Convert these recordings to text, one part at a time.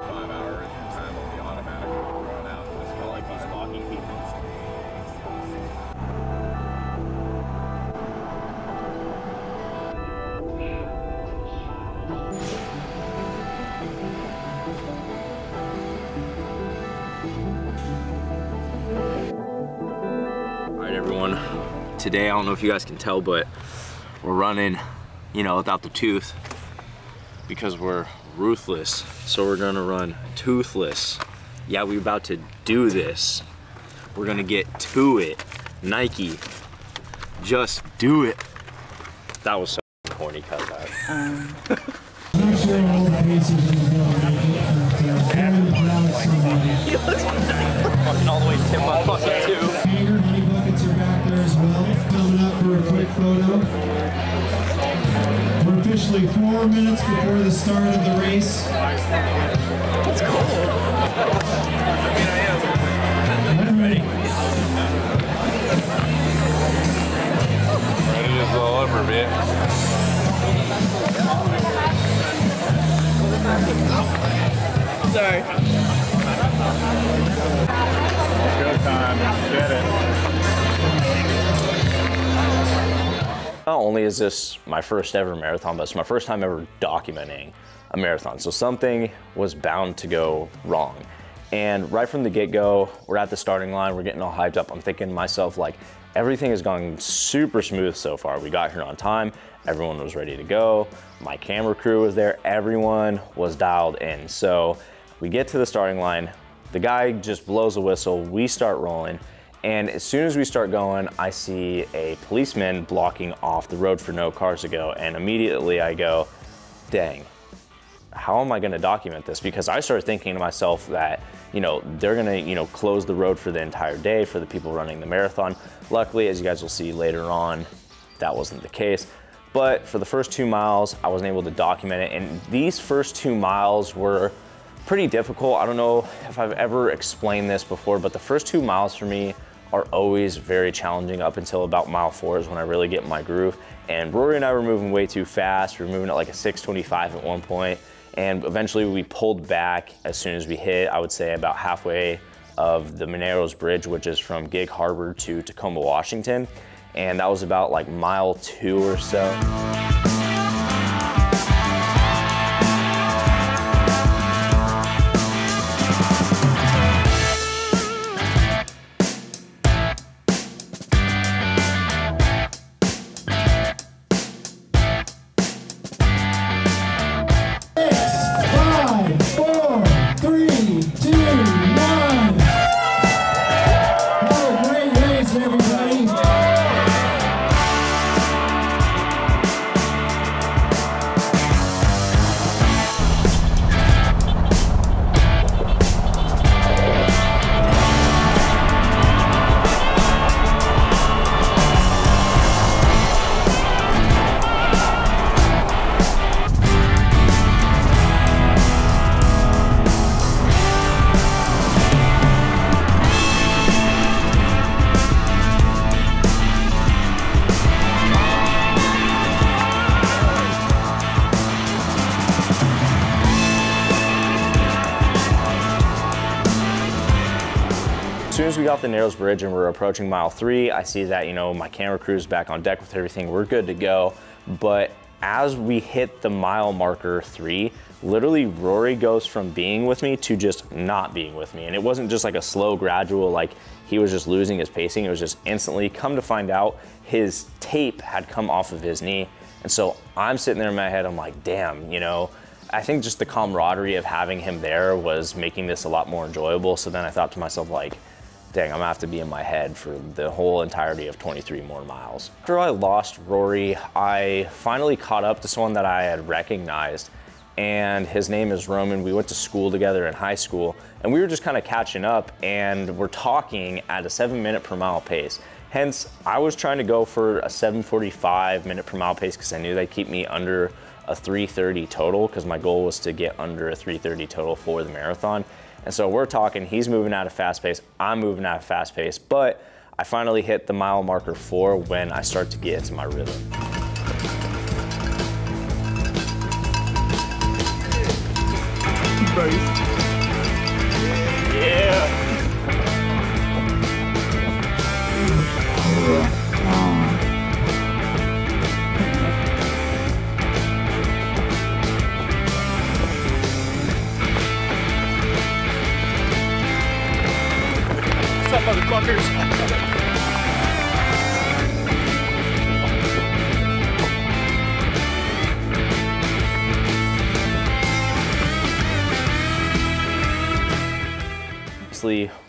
5 hours, your time will be automatically run out. Just feel like he's stalking people. Alright everyone, today I don't know if you guys can tell, but we're running, you know, without the tooth because we're ruthless. So we're gonna run toothless. Yeah, we're about to do this. We're gonna get to it. Nike, just do it. That was so corny, cut that. He looks fucking all the way to tip on fucking two. Honey buckets are back there as well. Coming up for a quick photo. We're officially 4 minutes before the start of the race. It's cold. Ready? Ready to go over, man. Sorry. Go time, get it. Not only is this my first ever marathon, but it's my first time ever documenting a marathon. So something was bound to go wrong. And right from the get-go, we're at the starting line, we're getting all hyped up. I'm thinking to myself, like, everything is going super smooth so far. We got here on time, everyone was ready to go. My camera crew was there, everyone was dialed in. So we get to the starting line, the guy just blows a whistle, we start rolling, and as soon as we start going, I see a policeman blocking off the road for no cars to go, and immediately I go, dang, how am I gonna document this? Because I started thinking to myself that, you know, they're gonna, you know, close the road for the entire day for the people running the marathon. Luckily, as you guys will see later on, that wasn't the case. But for the first 2 miles, I wasn't able to document it, and these first 2 miles were pretty difficult. I don't know if I've ever explained this before, but the first 2 miles for me are always very challenging up until about mile 4 is when I really get in my groove. And Rory and I were moving way too fast. We were moving at like a 6:25 at one point, and eventually we pulled back as soon as we hit, I would say about halfway of the Mineros Bridge, which is from Gig Harbor to Tacoma, Washington. And that was about like mile 2 or so. As soon as we got the Narrows Bridge and we're approaching mile 3, I see that, you know, my camera crew's back on deck with everything. We're good to go. But as we hit the mile marker 3, literally Rory goes from being with me to just not being with me. And it wasn't just like a slow, gradual, like he was just losing his pacing. It was just instantly. Come to find out, his tape had come off of his knee. And so I'm sitting there in my head, I'm like, damn, you know, I think just the camaraderie of having him there was making this a lot more enjoyable. So then I thought to myself, like, dang, I'm gonna have to be in my head for the whole entirety of 23 more miles. After I lost Rory, I finally caught up to someone that I had recognized, and his name is Roman. We went to school together in high school, and we were just kind of catching up, and we're talking at a 7 minute per mile pace. Hence, I was trying to go for a 7:45 minute per mile pace because I knew that'd keep me under a 3:30 total, because my goal was to get under a 3:30 total for the marathon. And so we're talking, he's moving at a fast pace, I'm moving at a fast pace, but I finally hit the mile marker 4 when I start to get into my rhythm. Nice. motherfuckers.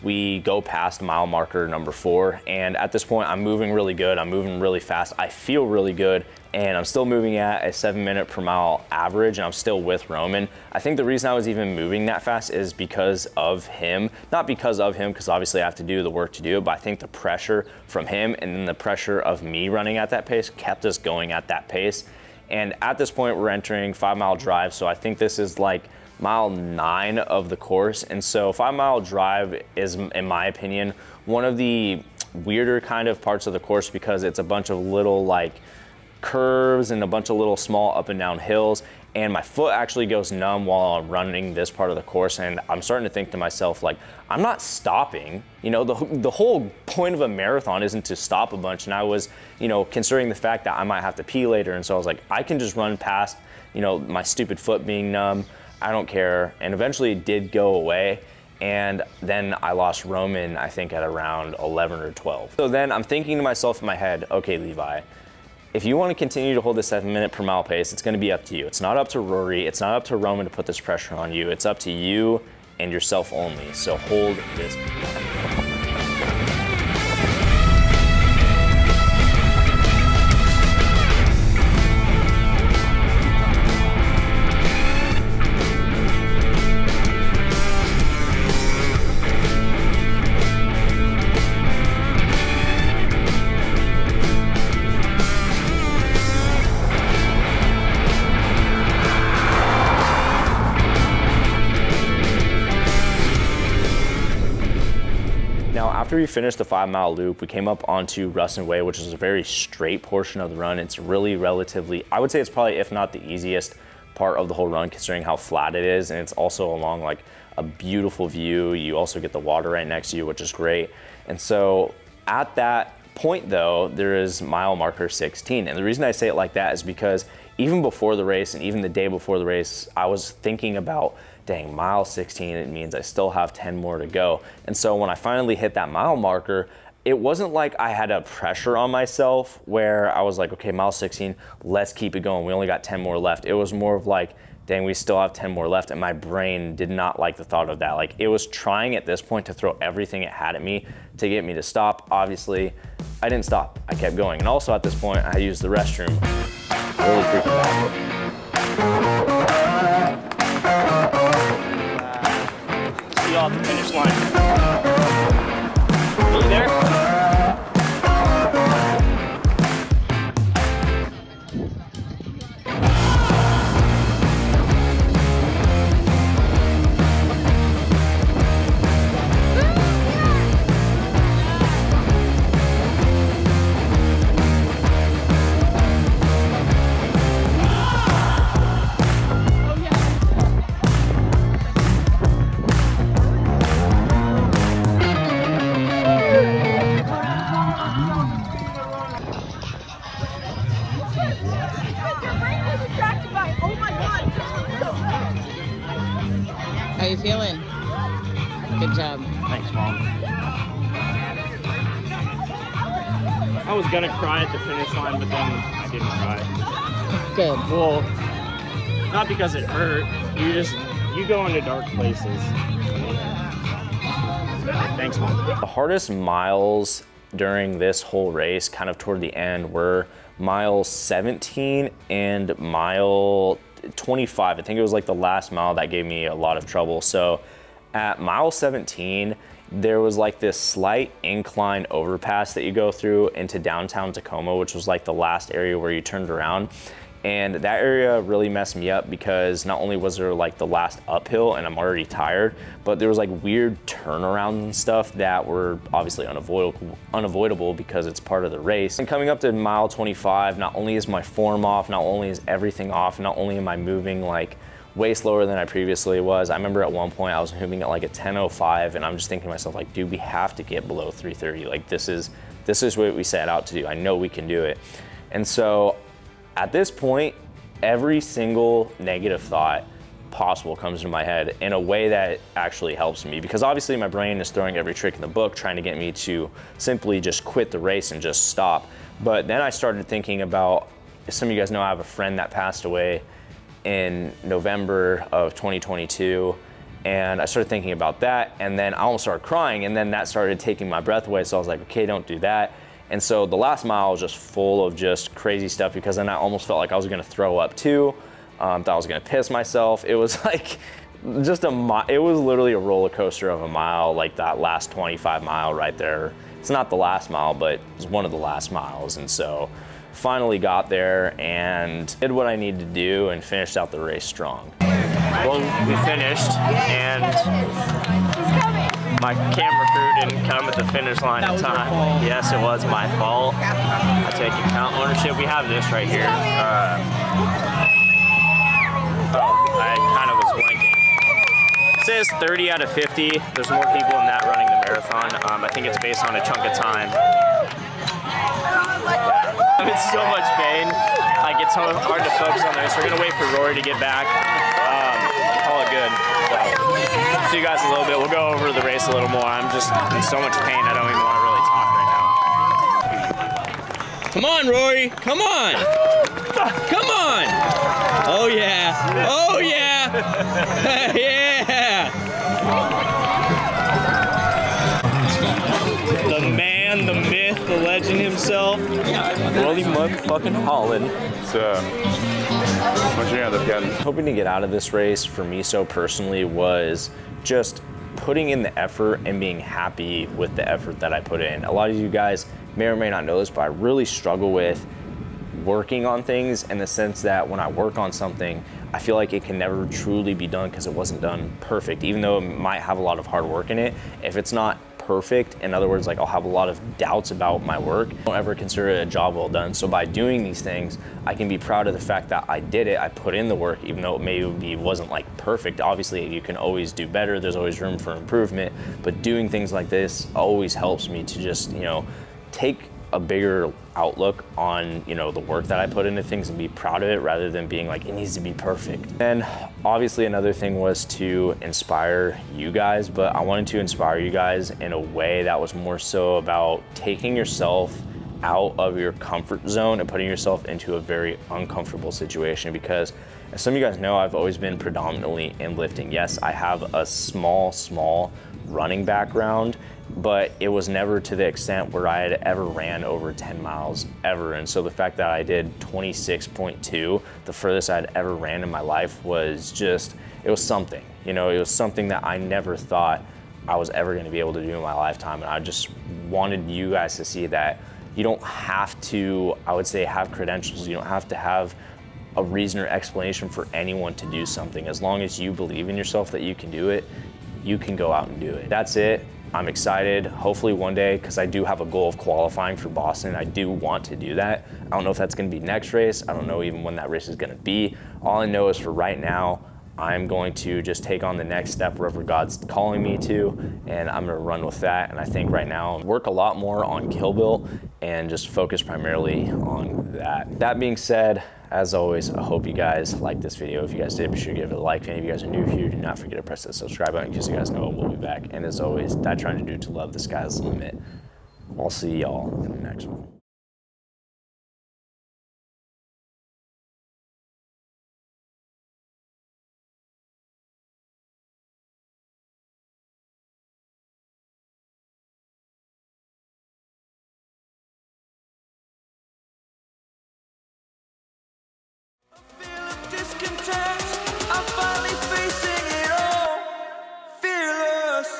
We go past mile marker number 4, and at this point I'm moving really good, I'm moving really fast, I feel really good, and I'm still moving at a 7-minute per mile average, and I'm still with Roman. I think the reason I was even moving that fast is because of him. Not because of him, because obviously I have to do the work to do it, but I think the pressure from him and then the pressure of me running at that pace kept us going at that pace. And at this point we're entering 5-mile drive, so I think this is like mile 9 of the course. And so 5-mile drive is, in my opinion, one of the weirder kind of parts of the course, because it's a bunch of little like curves and a bunch of little small up and down hills, and my foot actually goes numb while I'm running this part of the course, and I'm starting to think to myself, like, I'm not stopping. You know, the whole point of a marathon isn't to stop a bunch, and I was, you know, considering the fact that I might have to pee later, and so I was like, I can just run past, you know, my stupid foot being numb. I don't care. And eventually it did go away. And then I lost Roman, I think at around 11 or 12. So then I'm thinking to myself in my head, okay, Levi, if you want to continue to hold the 7-minute per mile pace, it's going to be up to you. It's not up to Rory. It's not up to Roman to put this pressure on you. It's up to you and yourself only. So hold this. After we finished the 5-mile loop, we came up onto Ruston Way, which is a very straight portion of the run. It's really relatively, I would say it's probably, if not the easiest part of the whole run, considering how flat it is. And it's also along like a beautiful view. You also get the water right next to you, which is great. And so at that point though, there is mile marker 16. And the reason I say it like that is because even before the race and even the day before the race, I was thinking about, dang, mile 16, it means I still have 10 more to go. And so when I finally hit that mile marker, it wasn't like I had a pressure on myself where I was like, okay, mile 16, let's keep it going. We only got 10 more left. It was more of like, dang, we still have 10 more left. And my brain did not like the thought of that. Like, it was trying at this point to throw everything it had at me to get me to stop. Obviously, I didn't stop. I kept going. And also at this point, I used the restroom really freaking bad. See you all at the finish line. Are you there? How you feeling? Good job. Thanks, Mom. I was gonna cry at the finish line, but then I didn't cry. Good. Well, not because it hurt. You go into dark places. Thanks, Mom. The hardest miles during this whole race, kind of toward the end, were mile 17 and mile 25. I think it was like the last mile that gave me a lot of trouble. So at mile 17, there was like this slight incline overpass that you go through into downtown Tacoma, which was like the last area where you turned around. And that area really messed me up because not only was there like the last uphill and I'm already tired, but there was like weird turnarounds and stuff that were obviously unavoidable because it's part of the race. And coming up to mile 25, not only is my form off, not only is everything off, not only am I moving like way slower than I previously was. I remember at one point I was moving at like a 10:05 and I'm just thinking to myself, like, dude, we have to get below 3:30. Like this is what we set out to do. I know we can do it. And so at this point, every single negative thought possible comes into my head in a way that actually helps me, because obviously my brain is throwing every trick in the book trying to get me to simply just quit the race and just stop. But then I started thinking about, some of you guys know I have a friend that passed away in November of 2022, and I started thinking about that, and then I almost started crying, and then that started taking my breath away. So I was like, okay, don't do that. And so the last mile was just full of just crazy stuff, because then I almost felt like I was gonna throw up too. Thought I was gonna piss myself. It was like just it was literally a roller coaster of a mile, like that last 25 mile right there. It's not the last mile, but it was one of the last miles. And so finally got there and did what I needed to do and finished out the race strong. Well, we finished, and my camera crew didn't come at the finish line in time. Yes, it was my fault. I take account ownership. We have this right here. I kind of was blanking. It says 30 out of 50. There's more people in that running the marathon. I think it's based on a chunk of time. I'm in so much pain. Like, it's so hard to focus on this. We're gonna wait for Rory to get back. Call it good. So, see you guys in a little bit. We'll go over the race a little more. I'm just in so much pain. I don't even want to really talk right now. Come on, Rory. Come on. Come on. Oh yeah. Oh yeah. Yeah. The man, the myth, the legend himself, Willie motherfucking Holland. Hoping to get out of this race for me so personally was just putting in the effort and being happy with the effort that I put in. A lot of you guys may or may not know this, but I really struggle with working on things, in the sense that when I work on something, I feel like it can never truly be done because it wasn't done perfect, even though it might have a lot of hard work in it. If it's not perfect, in other words, like, I'll have a lot of doubts about my work, I don't ever consider it a job well done. So by doing these things, I can be proud of the fact that I did it, I put in the work, even though it maybe wasn't like perfect. Obviously you can always do better, there's always room for improvement, but doing things like this always helps me to just, you know, take a bigger outlook on, you know, the work that I put into things and be proud of it, rather than being like, it needs to be perfect. And obviously another thing was to inspire you guys, but I wanted to inspire you guys in a way that was more so about taking yourself out of your comfort zone and putting yourself into a very uncomfortable situation. Because as some of you guys know, I've always been predominantly in lifting. Yes, I have a small running background, but it was never to the extent where I had ever ran over 10 miles ever. And so the fact that I did 26.2, the furthest I'd ever ran in my life, was just, it was something. You know, it was something that I never thought I was ever gonna be able to do in my lifetime. And I just wanted you guys to see that you don't have to, I would say, have credentials. You don't have to have a reason or explanation for anyone to do something. As long as you believe in yourself that you can do it, you can go out and do it. That's it. I'm excited. Hopefully one day, because I do have a goal of qualifying for Boston. I do want to do that. I don't know if that's gonna be next race. I don't know even when that race is gonna be. All I know is for right now, I'm going to just take on the next step wherever God's calling me to, and I'm gonna run with that. And I think right now, work a lot more on KillBuillt and just focus primarily on that. That being said, as always, I hope you guys liked this video. If you guys did, be sure to give it a like. If any of you guys are new here, do not forget to press that subscribe button, because you guys know we'll be back. And as always, die trying to do to love, the sky's the limit. I'll see y'all in the next one. I'm finally facing it all, fearless.